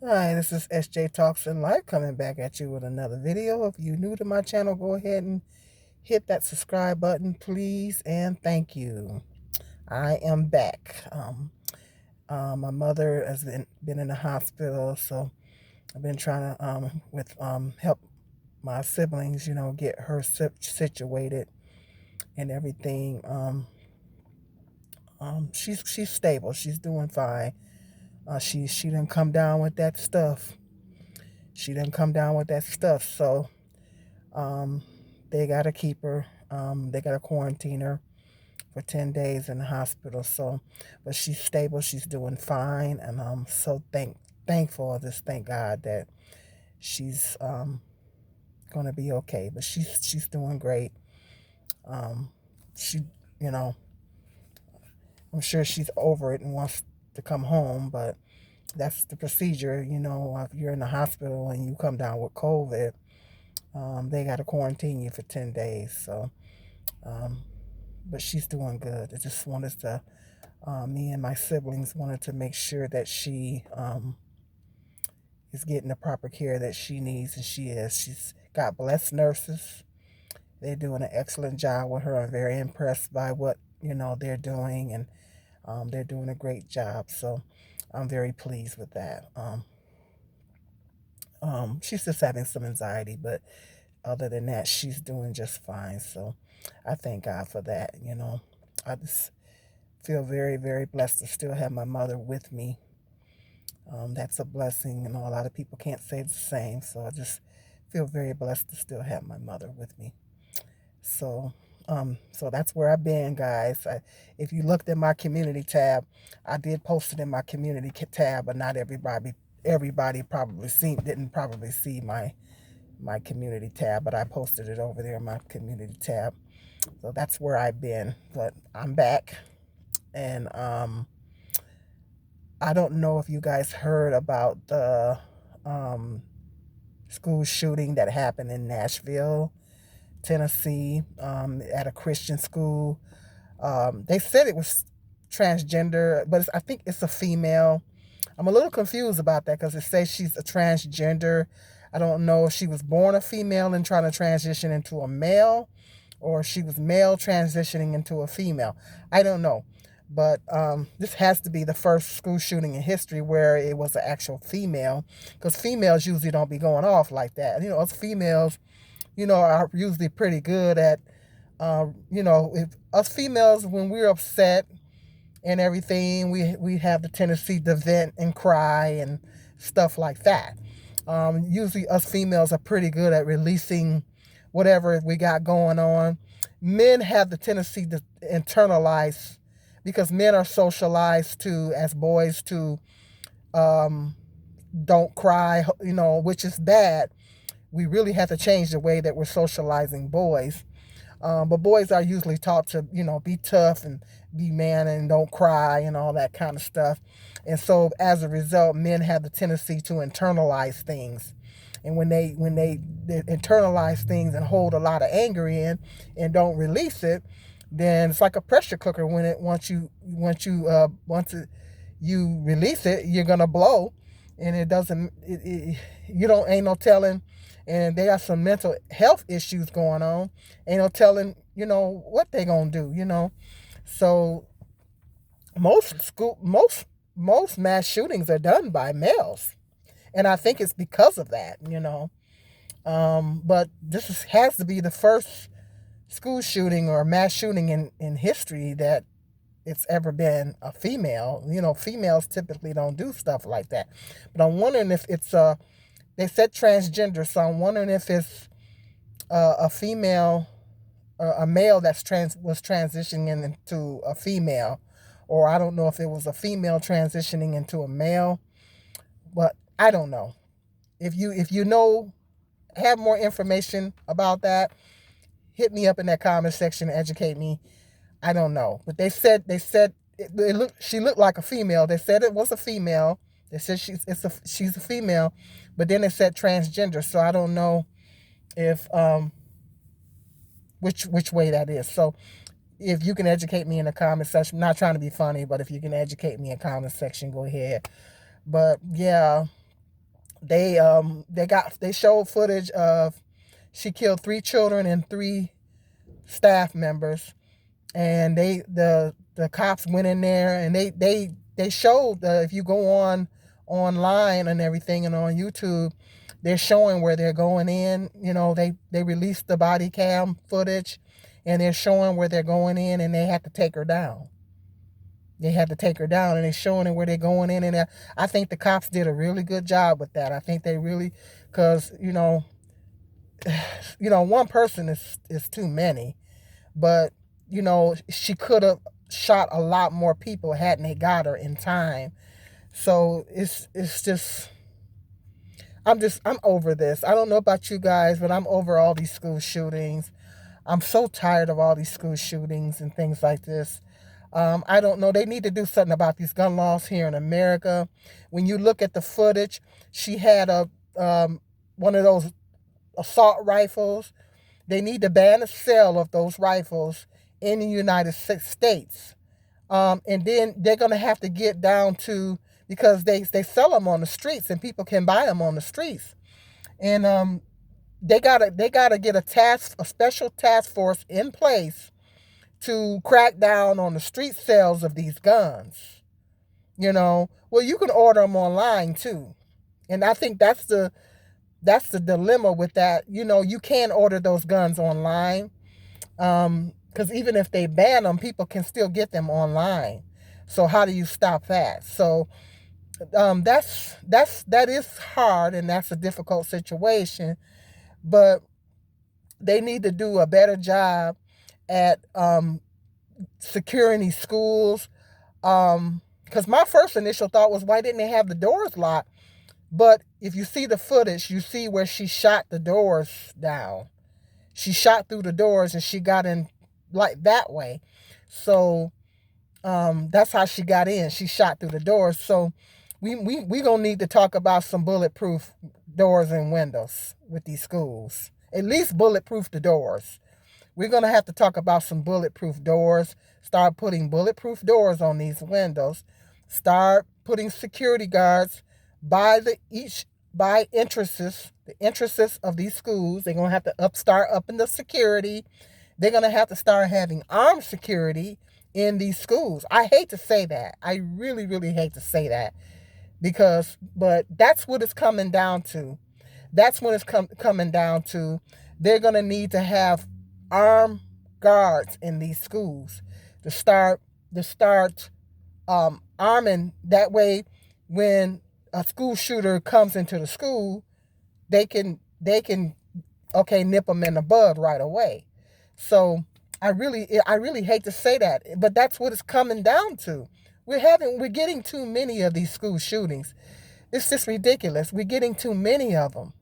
Hi, this is SJ Talks in Life coming back at you with another video. If you're new to my channel, go ahead and hit that subscribe button, please, and thank you. I am back. My mother has been in the hospital, so I've been trying to help my siblings, get her situated and everything. She's stable. She's doing fine. She didn't come down with that stuff. She didn't come down with that stuff, so Um, they got to keep her. They got to quarantine her for 10 days in the hospital. So, but she's stable. She's doing fine, and I'm so thankful. Just thank God that she's gonna be okay. But she's doing great. Um, she, you know, I'm sure she's over it and wants to come home, but that's the procedure. If you're in the hospital and you come down with COVID, they got to quarantine you for 10 days. So. Um, but she's doing good. I just wanted to, me and my siblings wanted to make sure that she is getting the proper care that she needs, and she is. She's got blessed nurses. They're doing an excellent job with her. I'm very impressed by what they're doing, and they're doing a great job. So I'm very pleased with that. She's just having some anxiety, but other than that, she's doing just fine. So I thank God for that. I just feel very, very blessed to still have my mother with me. That's a blessing. A lot of people can't say the same. So I just feel very blessed to still have my mother with me. So that's where I've been, guys. If you looked at my community tab, I did post it in my community tab, but not everybody didn't probably see my community tab, but I posted it over there in my community tab. So that's where I've been. But I'm back, and I don't know if you guys heard about the school shooting that happened in Nashville, Tennessee, at a Christian school. They said it was transgender, but I think it's a female. I'm a little confused about that because it says she's a transgender. I don't know if she was born a female and trying to transition into a male, or she was male transitioning into a female. I don't know. But this has to be the first school shooting in history where it was an actual female, because females usually don't be going off like that. Us females, are usually pretty good at, if us females, when we're upset and everything, we have the tendency to vent and cry and stuff like that. Usually us females are pretty good at releasing whatever we got going on. Men have the tendency to internalize, because men are socialized to, as boys, to don't cry, which is bad. We really have to change the way that we're socializing boys. But boys are usually taught to, be tough and be man and don't cry and all that kind of stuff. And so as a result, men have the tendency to internalize things. And when they internalize things and hold a lot of anger in and don't release it, then it's like a pressure cooker. Once you release it, you're gonna blow, and it doesn't. You don't ain't no telling. And they got some mental health issues going on. Ain't no telling, what they gonna do. So most mass shootings are done by males, and I think it's because of that. But has to be the first school shooting or mass shooting in history that it's ever been a female. Females typically don't do stuff like that. But I'm wondering if it's they said transgender, so I'm wondering if it's a female, a male was transitioning into a female, or I don't know if it was a female transitioning into a male, but I don't know. If you know, have more information about that, hit me up in that comment section and educate me. I don't know, but they said she looked like a female. They said it was a female. They said she's a female, but then they said transgender. So I don't know if which way that is. So if you can educate me in the comment section, I'm not trying to be funny, but if you can educate me in the comment section, go ahead. But yeah, They showed footage of she killed 3 children and 3 staff members, and the cops went in there and they showed, if you go online and everything and on YouTube, they're showing where they're going in. They released the body cam footage, and they're showing where they're going in, and they had to take her down. They had to take her down, and they're showing it where they're going in. And I think the cops did a really good job with that. I think they really, because one person is too many, but she could have shot a lot more people hadn't they got her in time. So it's just I'm over this. I don't know about you guys, but I'm over all these school shootings. I'm so tired of all these school shootings and things like this. I don't know. They need to do something about these gun laws here in America. When you look at the footage, she had one of those assault rifles. They need to ban the sale of those rifles in the United States. And then they're going to have to get down to, because they sell them on the streets and people can buy them on the streets. And they gotta get a special task force in place to crack down on the street sales of these guns. Well, you can order them online too, and I think that's the dilemma with that. You can order those guns online, because even if they ban them, people can still get them online. So how do you stop that? So that is hard, and that's a difficult situation. But they need to do a better job at securing these schools. Because my first initial thought was, why didn't they have the doors locked? But if you see the footage, you see where she shot the doors down. She shot through the doors and she got in like that way. So that's how she got in. She shot through the doors. So we gonna need to talk about some bulletproof doors and windows with these schools. At least bulletproof the doors. We're gonna have to talk about some bulletproof doors. Start putting bulletproof doors on these windows. Start putting security guards by the entrances of these schools. They're gonna have to start upping the security. They're gonna have to start having armed security in these schools. I hate to say that. I really, really hate to say that. But that's what it's coming down to. That's what it's coming down to. They're going to need to have armed guards in these schools to start arming. That way, when a school shooter comes into the school, they can nip them in the bud right away. So I really hate to say that, but that's what it's coming down to. We're getting too many of these school shootings. It's just ridiculous. We're getting too many of them.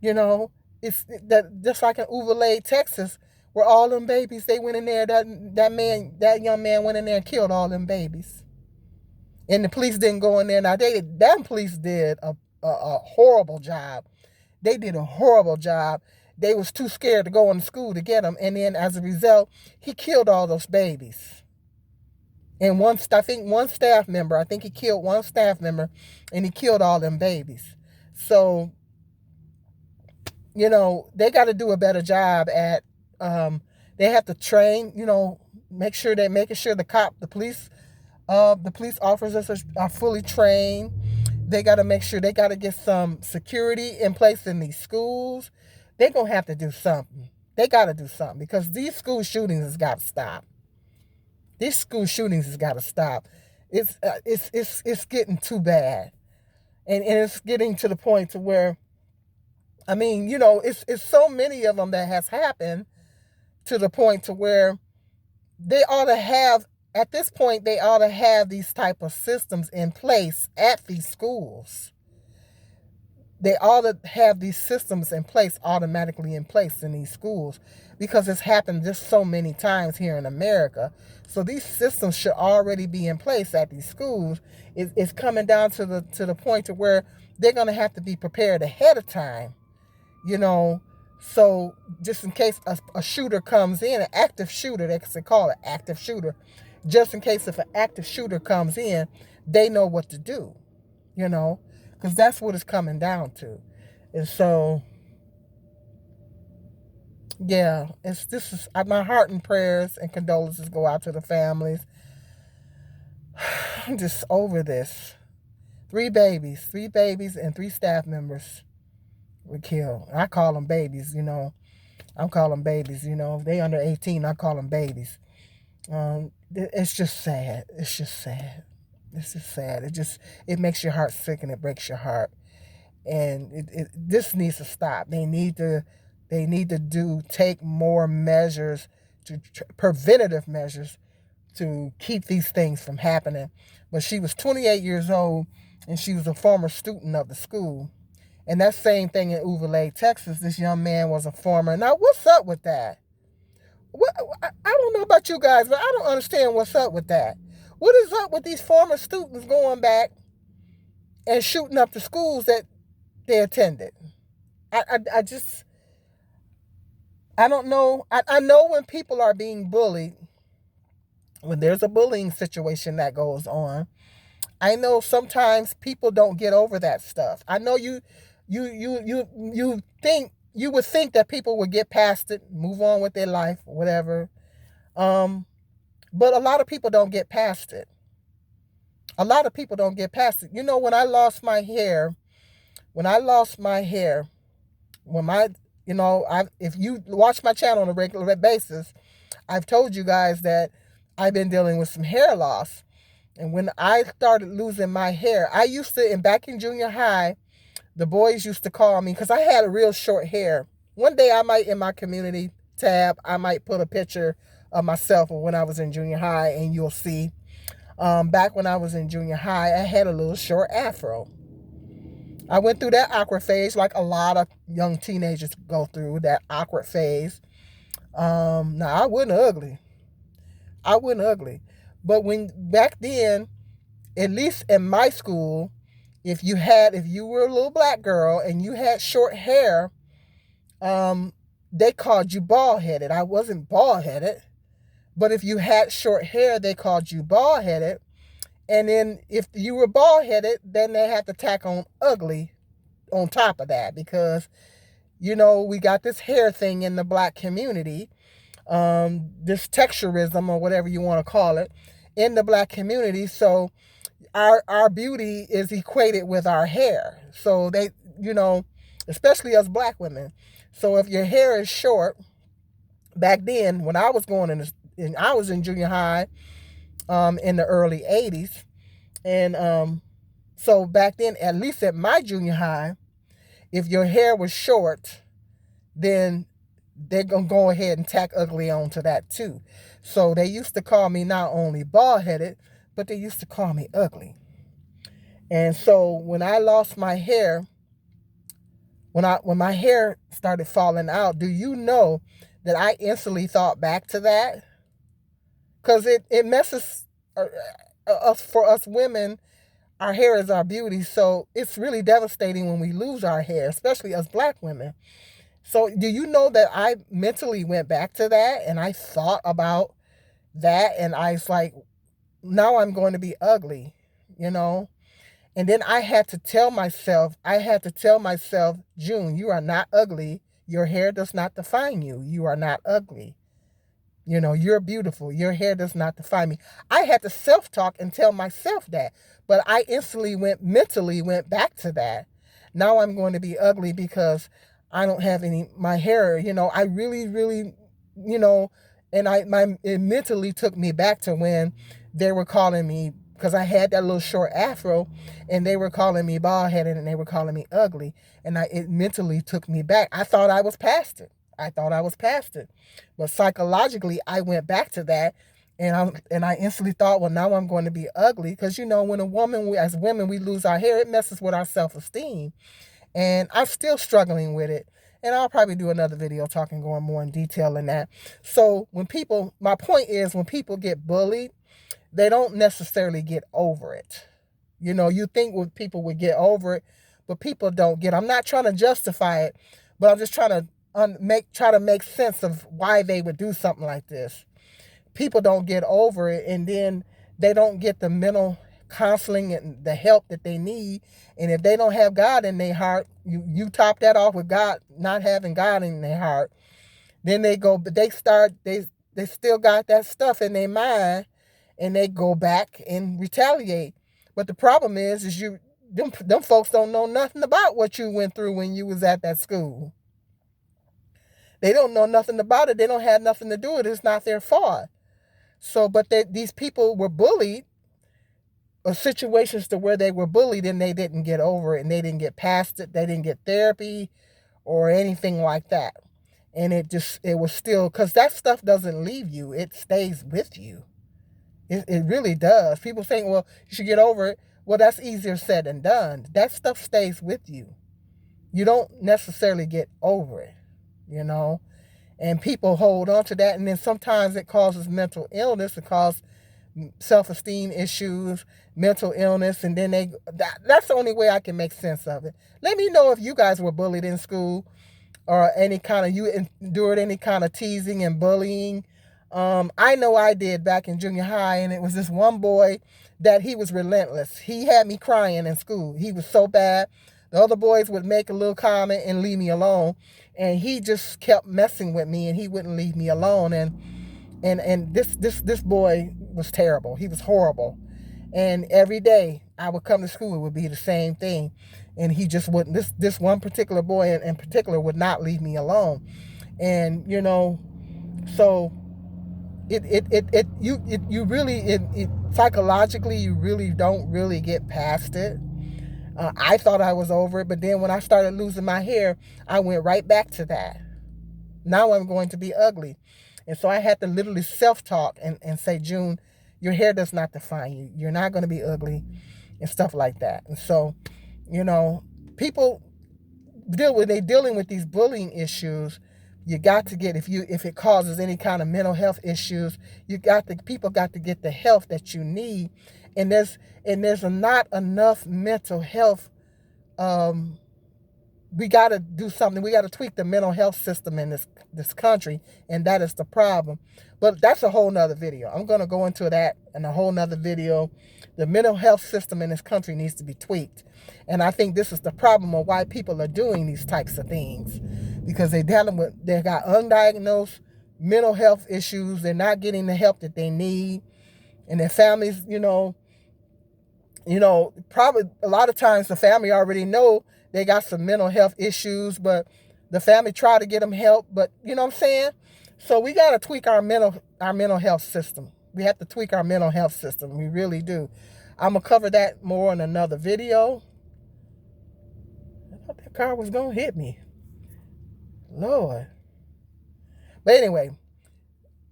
It's that just like in Uvalde, Texas, where all them babies, they went in there. That young man went in there and killed all them babies, and the police didn't go in there. Now them police did a horrible job. They did a horrible job. They was too scared to go in school to get him, and then as a result, he killed all those babies. And one staff member, I think he killed one staff member, and he killed all them babies. So, they got to do a better job at. They have to train. Making sure the police officers are fully trained. They got to make sure they got to get some security in place in these schools. They're gonna have to do something. They got to do something because these school shootings has got to stop. These school shootings has got to stop. It's getting too bad, and it's getting to the point to where, it's so many of them that has happened to the point to where they ought to have, at this point, they ought to have these type of systems in place at these schools. They ought to have these systems in place, automatically in place in these schools, because it's happened just so many times here in America. So these systems should already be in place at these schools. It's coming down to the point to where they're going to have to be prepared ahead of time, so just in case a shooter comes in, an active shooter, they call it active shooter, just in case if an active shooter comes in, they know what to do, Because that's what it's coming down to. And so, yeah, this is my heart and prayers and condolences go out to the families. I'm just over this. 3 babies and 3 staff members were killed. I call them babies, I'm calling babies, If they under 18, I call them babies. It's just sad. It's just sad. It's just sad. It makes your heart sick and it breaks your heart. And this needs to stop. They need to take more measures, preventative measures, to keep these things from happening. But she was 28 years old, and she was a former student of the school. And that same thing in Uvalde, Texas, this young man was a former. Now, what's up with that? I don't know about you guys, but I don't understand what's up with that. What is up with these former students going back and shooting up the schools that they attended? I don't know. I know when people are being bullied, when there's a bullying situation that goes on, I know sometimes people don't get over that stuff. I know you would think that people would get past it, move on with their life, whatever. But a lot of people don't get past it. When I lost my hair, if you watch my channel on a regular basis, I've told you guys that I've been dealing with some hair loss. And when I started losing my hair, back in junior high, the boys used to call me because I had a real short hair. One day I might, in my community tab, I might put a picture of myself when I was in junior high, and you'll see. Back when I was in junior high, I had a little short afro. I went through that awkward phase like a lot of young teenagers go through, that awkward phase. Now, I wasn't ugly. But back then, at least in my school, if you were a little black girl and you had short hair, they called you bald-headed. I wasn't bald-headed, but if you had short hair, they called you bald-headed. And then if you were bald-headed, then they had to tack on ugly on top of that, because, we got this hair thing in the black community, this texturism or whatever you want to call it in the black community. So our beauty is equated with our hair. So they, especially us black women. So if your hair is short, back then when I was I was in junior high, in the early 80s. And so back then, at least at my junior high, if your hair was short, then they're going to go ahead and tack ugly onto that too. So they used to call me not only bald-headed, but they used to call me ugly. And so when I lost my hair, when my hair started falling out, do you know that I instantly thought back to that? Because it messes for us women. Our hair is our beauty, so it's really devastating when we lose our hair, especially us black women. So do you know that I mentally went back to that, and I thought about that, and I was like, now I'm going to be ugly, And then I had to tell myself, June, you are not ugly. Your hair does not define you. You are not ugly. You're beautiful. Your hair does not define me. I had to self-talk and tell myself that. But I instantly mentally went back to that. Now I'm going to be ugly because I don't have my hair, I really, really, and it mentally took me back to when they were calling me, because I had that little short afro, and they were calling me bald-headed, and they were calling me ugly. And it mentally took me back. I thought I was past it. But psychologically, I went back to that, and I instantly thought, well, now I'm going to be ugly. Because, when as women, we lose our hair, it messes with our self-esteem. And I'm still struggling with it. And I'll probably do another video going more in detail in that. So my point is, when people get bullied, they don't necessarily get over it. You think people would get over it, but people don't get. I'm not trying to justify it, but I'm just trying to try to make sense of why they would do something like this. People don't get over it, and then they don't get the mental counseling and the help that they need. And if they don't have God in their heart, you top that off with God not having God in their heart. Then they still got that stuff in their mind, and they go back and retaliate. But the problem is them folks don't know nothing about what you went through when you was at that school. They don't know nothing about it. They don't have nothing to do with it. It's not their fault. So, but these people were bullied, or situations to where they were bullied and they didn't get over it and they didn't get past it. They didn't get therapy or anything like that. And it was still, because that stuff doesn't leave you. It stays with you. It really does. People think, well, you should get over it. Well, that's easier said than done. That stuff stays with you. You don't necessarily get over it, you know. And people hold on to that, and then sometimes it causes mental illness. It causes self-esteem issues, mental illness, and then that's the only way I can make sense of it. Let me know if you guys were bullied in school, or you endured any kind of teasing and bullying. I know I did back in junior high, and it was this one boy that he was relentless. He had me crying in school. He was so bad. The other boys would make a little comment and leave me alone, and he just kept messing with me, and he wouldn't leave me alone. And this boy was terrible. He was horrible. And every day I would come to school, it would be the same thing. And he just wouldn't, this one particular boy in particular would not leave me alone. And, you know, so you really, psychologically, you really don't really get past it. I thought I was over it, but then when I started losing my hair, I went right back to that. Now I'm going to be ugly. And so I had to literally self-talk and say, June, your hair does not define you. You're not going to be ugly and stuff like that. And so, you know, people when they're dealing with these bullying issues, you got to get, if it causes any kind of mental health issues, people got to get the help that you need. And there's not enough mental health. We got to do something. We got to tweak the mental health system in this country, and that is the problem. But that's a whole nother video. I'm going to go into that in a whole nother video. The mental health system in this country needs to be tweaked. And I think this is the problem of why people are doing these types of things, because they got undiagnosed mental health issues. They're not getting the help that they need. And their families, probably a lot of times the family already know they got some mental health issues, but the family try to get them help. But you know what I'm saying? So we got to tweak our mental health system. We have to tweak our mental health system. We really do. I'm going to cover that more in another video. I thought that car was going to hit me. Lord. But anyway,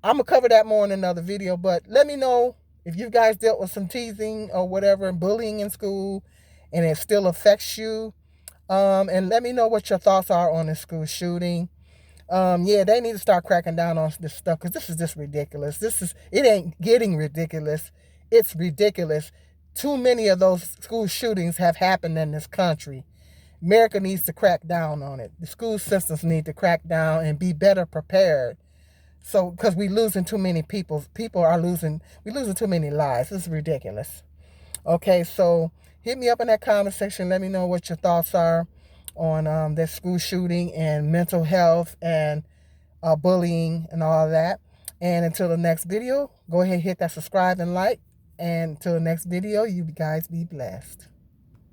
I'm going to cover that more in another video. But let me know if you guys dealt with some teasing or whatever, bullying in school, and it still affects you. And let me know what your thoughts are on the school shooting. They need to start cracking down on this stuff, because this is just ridiculous. It ain't getting ridiculous. It's ridiculous. Too many of those school shootings have happened in this country. America needs to crack down on it. The school systems need to crack down and be better prepared. So, because we're losing too many people. We're losing too many lives. This is ridiculous. Okay, so hit me up in that comment section. Let me know what your thoughts are on this school shooting and mental health and bullying and all of that. And until the next video, go ahead and hit that subscribe and like. And until the next video, you guys be blessed.